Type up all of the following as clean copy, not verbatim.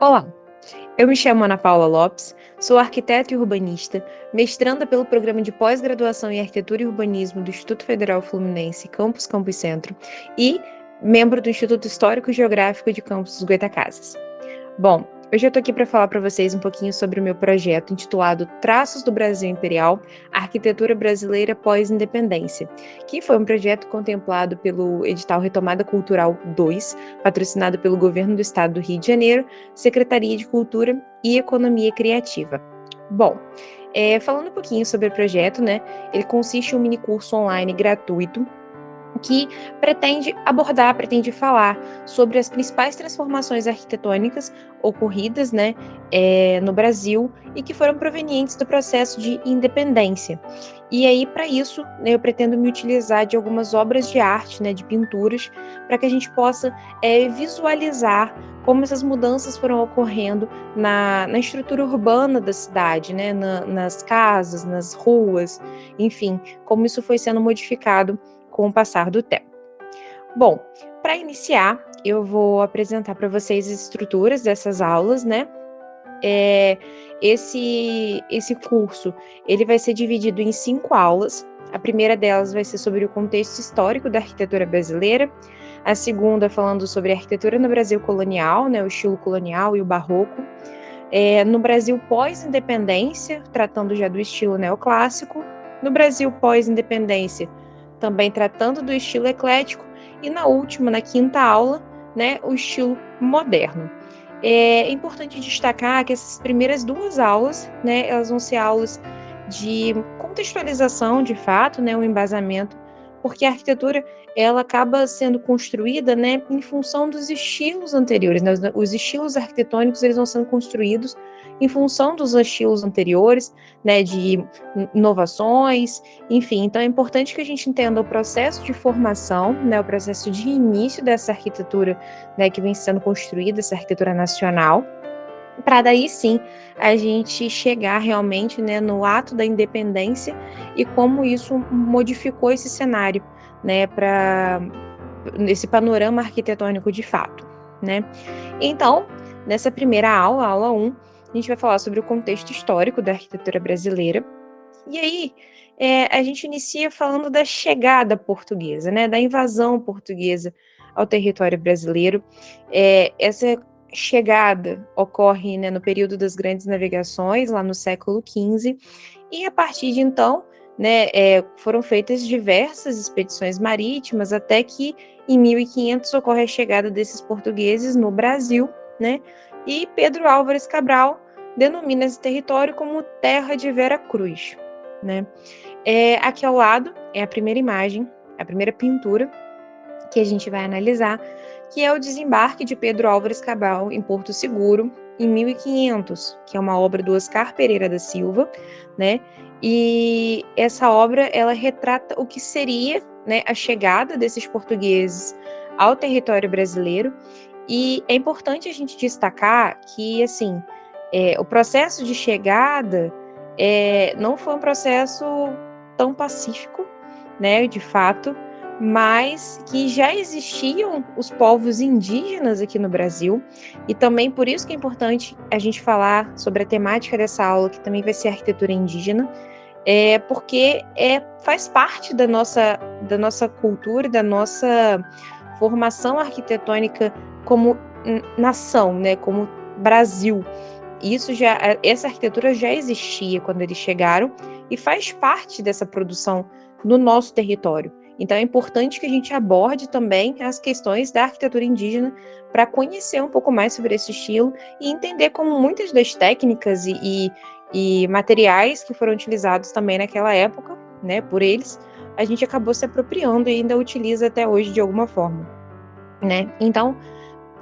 Olá, eu me chamo Ana Paula Lopes, sou arquiteta e urbanista, mestranda pelo Programa de Pós-Graduação em Arquitetura e Urbanismo do Instituto Federal Fluminense, Campus Centro, e membro do Instituto Histórico e Geográfico de Campos dos Goytacazes. Bom, hoje eu estou aqui para falar para vocês um pouquinho sobre o meu projeto intitulado Traços do Brasil Imperial, Arquitetura Brasileira Pós-Independência, que foi um projeto contemplado pelo edital Retomada Cultural 2, patrocinado pelo Governo do Estado do Rio de Janeiro, Secretaria de Cultura e Economia Criativa. Bom, falando um pouquinho sobre o projeto, né, ele consiste em um minicurso online gratuito que pretende falar sobre as principais transformações arquitetônicas ocorridas, né, no Brasil e que foram provenientes do processo de independência. E aí, para isso, né, eu pretendo me utilizar de algumas obras de arte, né, de pinturas, para que a gente possa visualizar como essas mudanças foram ocorrendo na estrutura urbana da cidade, né, nas casas, nas ruas, enfim, como isso foi sendo modificado com o passar do tempo. Bom, para iniciar, eu vou apresentar para vocês as estruturas dessas aulas, né? Esse curso, ele vai ser dividido em 5 aulas. A primeira delas vai ser sobre o contexto histórico da arquitetura brasileira. A segunda, falando sobre a arquitetura no Brasil colonial, né? O estilo colonial e o barroco. No Brasil pós-independência, tratando já do estilo neoclássico. No Brasil pós-independência, também tratando do estilo eclético, e na última, na quinta aula, né, o estilo moderno. É importante destacar que essas primeiras 2 aulas, né, elas vão ser aulas de contextualização, de fato, né, um embasamento, porque a arquitetura ela acaba sendo construída, né, em função dos estilos anteriores, né, os estilos arquitetônicos eles vão sendo construídos em função dos estilos anteriores, né, de inovações, enfim. Então é importante que a gente entenda o processo de formação, né, o processo de início dessa arquitetura, né, que vem sendo construída, essa arquitetura nacional, para daí sim a gente chegar realmente, né, no ato da independência e como isso modificou esse cenário, né, para esse panorama arquitetônico de fato, né? Então, nessa primeira aula, aula 1, a gente vai falar sobre o contexto histórico da arquitetura brasileira. E aí, a gente inicia falando da chegada portuguesa, né, da invasão portuguesa ao território brasileiro. Essa chegada ocorre, né, no período das grandes navegações, lá no século XV, e a partir de então, né, foram feitas diversas expedições marítimas, até que em 1500 ocorre a chegada desses portugueses no Brasil, né, e Pedro Álvares Cabral denomina esse território como Terra de Vera Cruz, né. Aqui ao lado é a primeira imagem, a primeira pintura que a gente vai analisar, que é o desembarque de Pedro Álvares Cabral em Porto Seguro, em 1500, que é uma obra do Oscar Pereira da Silva, né? E essa obra ela retrata o que seria, né, a chegada desses portugueses ao território brasileiro. E é importante a gente destacar que, assim, o processo de chegada não foi um processo tão pacífico, né, de fato, mas que já existiam os povos indígenas aqui no Brasil, e também por isso que é importante a gente falar sobre a temática dessa aula, que também vai ser arquitetura indígena, porque faz parte da nossa cultura, da nossa formação arquitetônica como nação, né, como Brasil. Essa arquitetura já existia quando eles chegaram e faz parte dessa produção no nosso território. Então é importante que a gente aborde também as questões da arquitetura indígena para conhecer um pouco mais sobre esse estilo e entender como muitas das técnicas e materiais que foram utilizados também naquela época, né, por eles, a gente acabou se apropriando e ainda utiliza até hoje de alguma forma, né? Então,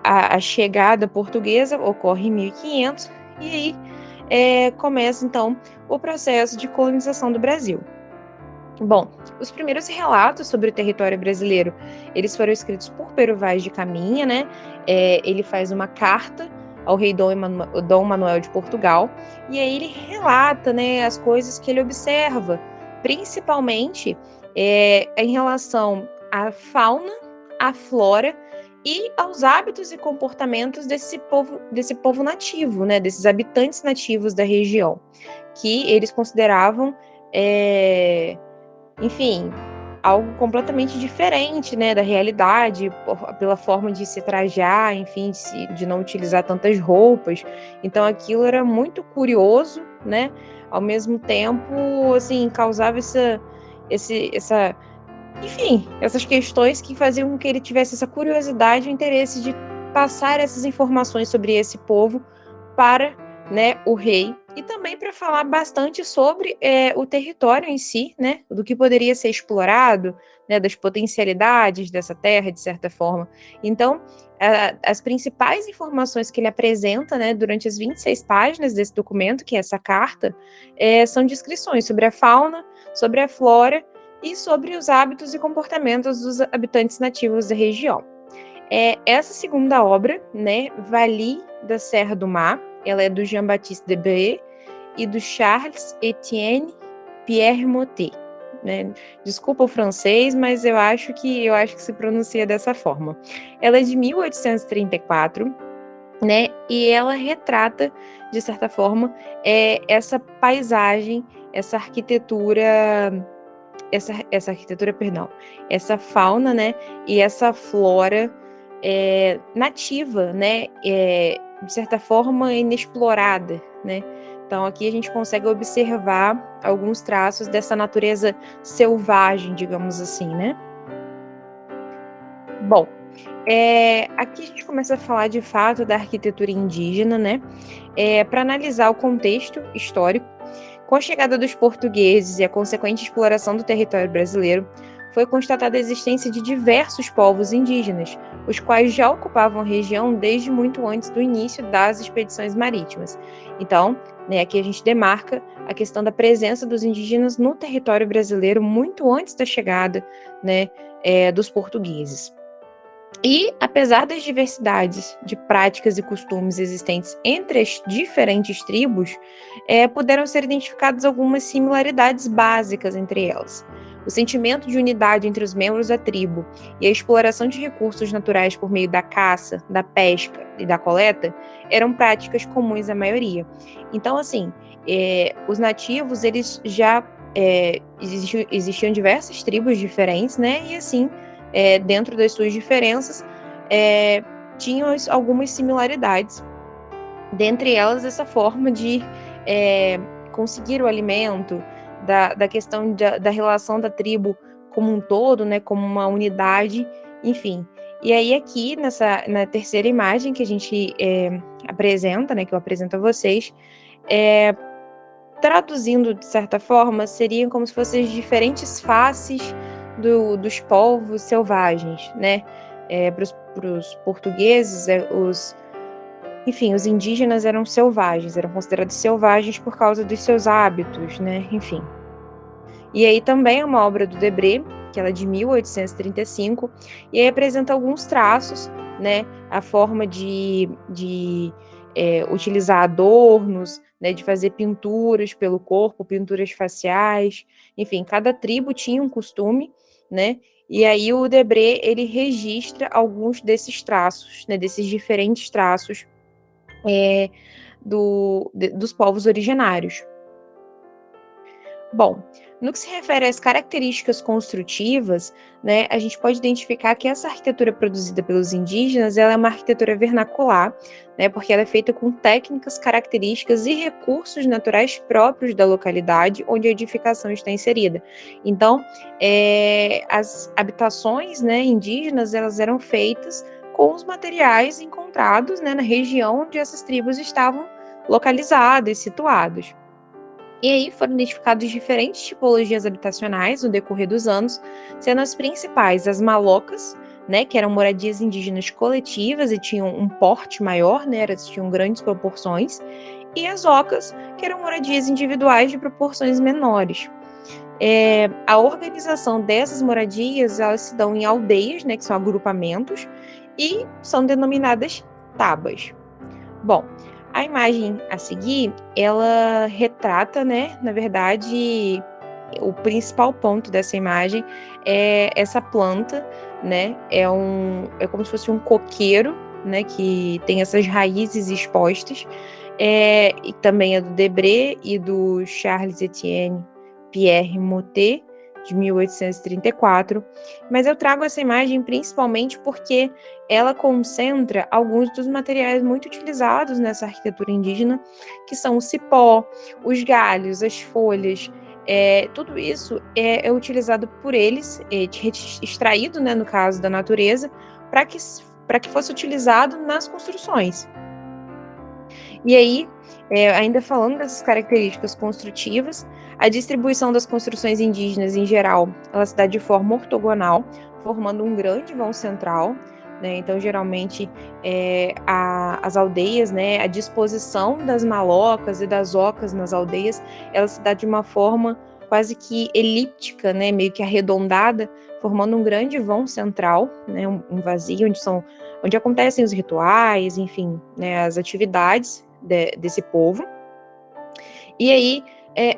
a chegada portuguesa ocorre em 1500 e aí começa então o processo de colonização do Brasil. Bom, os primeiros relatos sobre o território brasileiro, eles foram escritos por Pero Vaz de Caminha, né? Ele faz uma carta ao rei Dom Manuel de Portugal, e aí ele relata, né, as coisas que ele observa, principalmente em relação à fauna, à flora e aos hábitos e comportamentos desse povo nativo, né, desses habitantes nativos da região, que eles consideravam, enfim, algo completamente diferente, né, da realidade, pela forma de se trajar, enfim, de não utilizar tantas roupas. Então aquilo era muito curioso, né? Ao mesmo tempo, assim, causava essa, enfim, essas questões que faziam com que ele tivesse essa curiosidade e o interesse de passar essas informações sobre esse povo para, né, o rei, e também para falar bastante sobre o território em si, né, do que poderia ser explorado, né, das potencialidades dessa terra, de certa forma. Então, as principais informações que ele apresenta, né, durante as 26 páginas desse documento, que é essa carta, são descrições sobre a fauna, sobre a flora e sobre os hábitos e comportamentos dos habitantes nativos da região. Essa segunda obra, né, Vali da Serra do Mar, ela é do Jean-Baptiste Debré e do Charles Etienne Pierre Motet, né? Desculpa o francês, mas eu acho que se pronuncia dessa forma. Ela é de 1834, né? E ela retrata, de certa forma, essa paisagem, essa arquitetura, perdão, essa fauna, né? E essa flora nativa, né? De certa forma inexplorada, né? Então aqui a gente consegue observar alguns traços dessa natureza selvagem, digamos assim, né? Bom, aqui a gente começa a falar de fato da arquitetura indígena, né? Para analisar o contexto histórico. Com a chegada dos portugueses e a consequente exploração do território brasileiro, foi constatada a existência de diversos povos indígenas, os quais já ocupavam a região desde muito antes do início das expedições marítimas. Então, né, aqui a gente demarca a questão da presença dos indígenas no território brasileiro muito antes da chegada, né, dos portugueses. E, apesar das diversidades de práticas e costumes existentes entre as diferentes tribos, puderam ser identificadas algumas similaridades básicas entre elas. O sentimento de unidade entre os membros da tribo e a exploração de recursos naturais por meio da caça, da pesca e da coleta eram práticas comuns à maioria. Então, assim, os nativos, eles já existiam diversas tribos diferentes, né? E assim, dentro das suas diferenças, tinham algumas similaridades. Dentre elas, essa forma de conseguir o alimento, da questão da relação da tribo como um todo, né, como uma unidade, enfim. E aí aqui, na terceira imagem que a gente apresenta, né, que eu apresento a vocês, traduzindo de certa forma, seriam como se fossem as diferentes faces dos povos selvagens, né? Para os portugueses, enfim, os indígenas eram selvagens, eram considerados selvagens por causa dos seus hábitos, né? Enfim. E aí também é uma obra do Debré, que ela é de 1835, e aí apresenta alguns traços, né? A forma de utilizar adornos, né? De fazer pinturas pelo corpo, pinturas faciais, enfim, cada tribo tinha um costume, né? E aí o Debré, ele registra alguns desses traços, né? Desses diferentes traços dos povos originários. Bom, no que se refere às características construtivas, né, a gente pode identificar que essa arquitetura produzida pelos indígenas, ela é uma arquitetura vernacular, né, porque ela é feita com técnicas, características e recursos naturais próprios da localidade onde a edificação está inserida. Então, as habitações, né, indígenas, elas eram feitas com os materiais encontrados, né, na região onde essas tribos estavam localizadas, situadas. E aí foram identificadas diferentes tipologias habitacionais no decorrer dos anos, sendo as principais as malocas, né, que eram moradias indígenas coletivas e tinham um porte maior, né, elas tinham grandes proporções, e as ocas, que eram moradias individuais de proporções menores. A organização dessas moradias, elas se dão em aldeias, né, que são agrupamentos, e são denominadas tabas. Bom, a imagem a seguir, ela retrata, né, na verdade, o principal ponto dessa imagem é essa planta, né? É como se fosse um coqueiro, né? Que tem essas raízes expostas. E também é do Debré e do Charles Etienne Pierre Motet, de 1834. Mas eu trago essa imagem principalmente porque ela concentra alguns dos materiais muito utilizados nessa arquitetura indígena, que são o cipó, os galhos, as folhas. Tudo isso é utilizado por eles, extraído, né, no caso da natureza, para que fosse utilizado nas construções. E aí, ainda falando dessas características construtivas, a distribuição das construções indígenas em geral, ela se dá de forma ortogonal, formando um grande vão central, né? Então, geralmente, as aldeias, né, a disposição das malocas e das ocas nas aldeias, ela se dá de uma forma quase que elíptica, né, meio que arredondada, formando um grande vão central, né, um vazio onde acontecem os rituais, enfim, né, as atividades desse povo. E aí,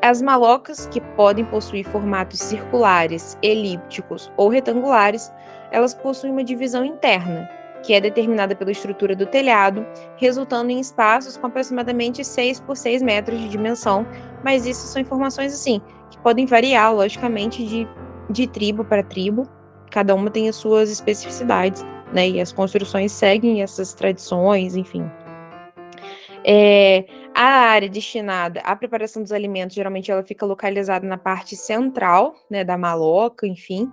as malocas, que podem possuir formatos circulares, elípticos ou retangulares, elas possuem uma divisão interna, que é determinada pela estrutura do telhado, resultando em espaços com aproximadamente 6 por 6 metros de dimensão, mas isso são informações, assim, que podem variar, logicamente, de tribo para tribo, cada uma tem as suas especificidades, né, e as construções seguem essas tradições, enfim. A área destinada à preparação dos alimentos, geralmente ela fica localizada na parte central, né, da maloca, enfim,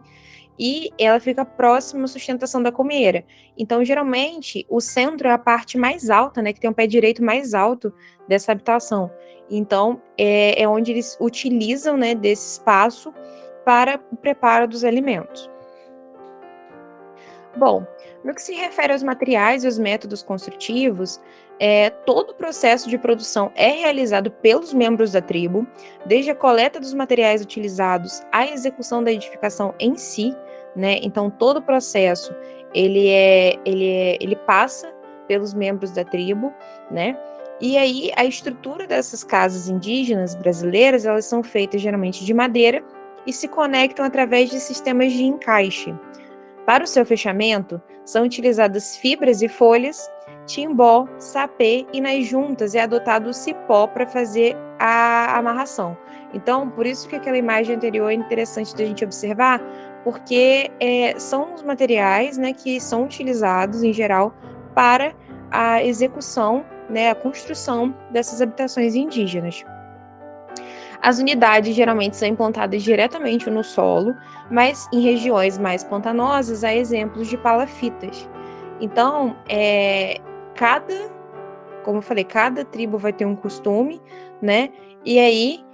e ela fica próxima à sustentação da comeira. Então, geralmente, o centro é a parte mais alta, né, que tem o pé direito mais alto dessa habitação. Então, é onde eles utilizam, né, desse espaço para o preparo dos alimentos. Bom, no que se refere aos materiais e os métodos construtivos, todo o processo de produção é realizado pelos membros da tribo, desde a coleta dos materiais utilizados à execução da edificação em si, né? Então, todo o processo ele passa pelos membros da tribo, né? E aí, a estrutura dessas casas indígenas brasileiras, elas são feitas geralmente de madeira e se conectam através de sistemas de encaixe. Para o seu fechamento, são utilizadas fibras e folhas, timbó, sapê e nas juntas é adotado o cipó para fazer a amarração. Então, por isso que aquela imagem anterior é interessante da gente observar, porque são os materiais, né, que são utilizados em geral para a execução, né, a construção dessas habitações indígenas. As unidades geralmente são implantadas diretamente no solo, mas em regiões mais pantanosas há exemplos de palafitas. Então, cada, como eu falei, cada tribo vai ter um costume, né? E aí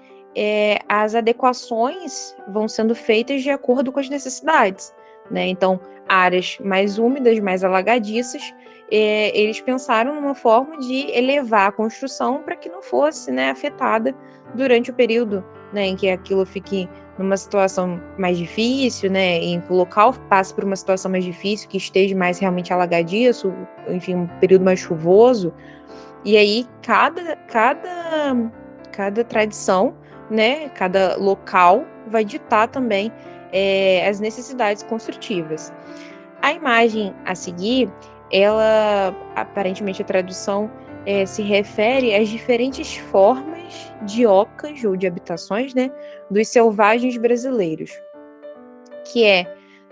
as adequações vão sendo feitas de acordo com as necessidades, né? Então, áreas mais úmidas, mais alagadiças, eles pensaram numa forma de elevar a construção para que não fosse, né, afetada durante o período, né, em que aquilo fique numa situação mais difícil, né, em que o local passe por uma situação mais difícil, que esteja mais realmente alagadiço, enfim, um período mais chuvoso. E aí cada tradição, né, cada local vai ditar também as necessidades construtivas. A imagem a seguir, ela, aparentemente a tradução se refere às diferentes formas de ocas ou de habitações, né, dos selvagens brasileiros, que é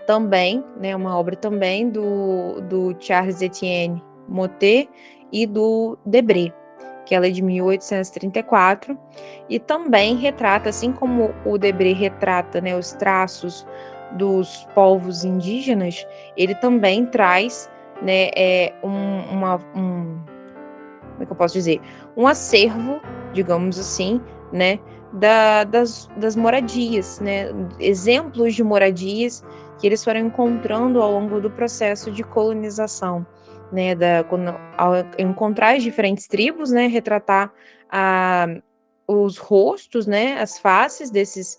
também, né, uma obra também do Charles Etienne Motet e do Debré, que ela é de 1834, e também retrata, assim como o Debré retrata, né, os traços dos povos indígenas, ele também traz, né, como é que eu posso dizer? Um acervo, digamos assim, né, das moradias, né, exemplos de moradias que eles foram encontrando ao longo do processo de colonização, né, ao encontrar as diferentes tribos, né, retratar os rostos, né, as faces desses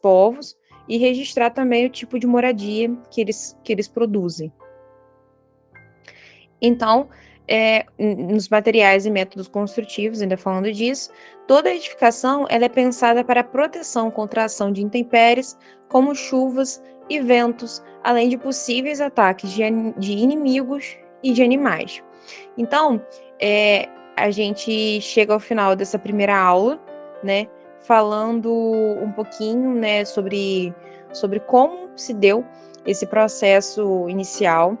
povos e registrar também o tipo de moradia que eles produzem. Então, nos materiais e métodos construtivos, ainda falando disso, toda edificação ela é pensada para a proteção contra a ação de intempéries, como chuvas e ventos, além de possíveis ataques de inimigos e de animais. Então, a gente chega ao final dessa primeira aula, né, falando um pouquinho, né, sobre como se deu esse processo inicial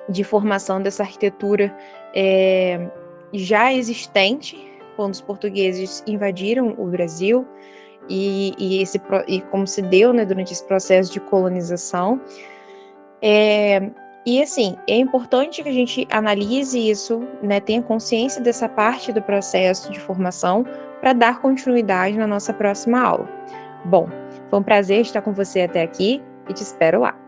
de formação dessa arquitetura já existente quando os portugueses invadiram o Brasil e como se deu, né, durante esse processo de colonização. E assim, é importante que a gente analise isso, né, tenha consciência dessa parte do processo de formação para dar continuidade na nossa próxima aula. Bom, foi um prazer estar com você até aqui e te espero lá.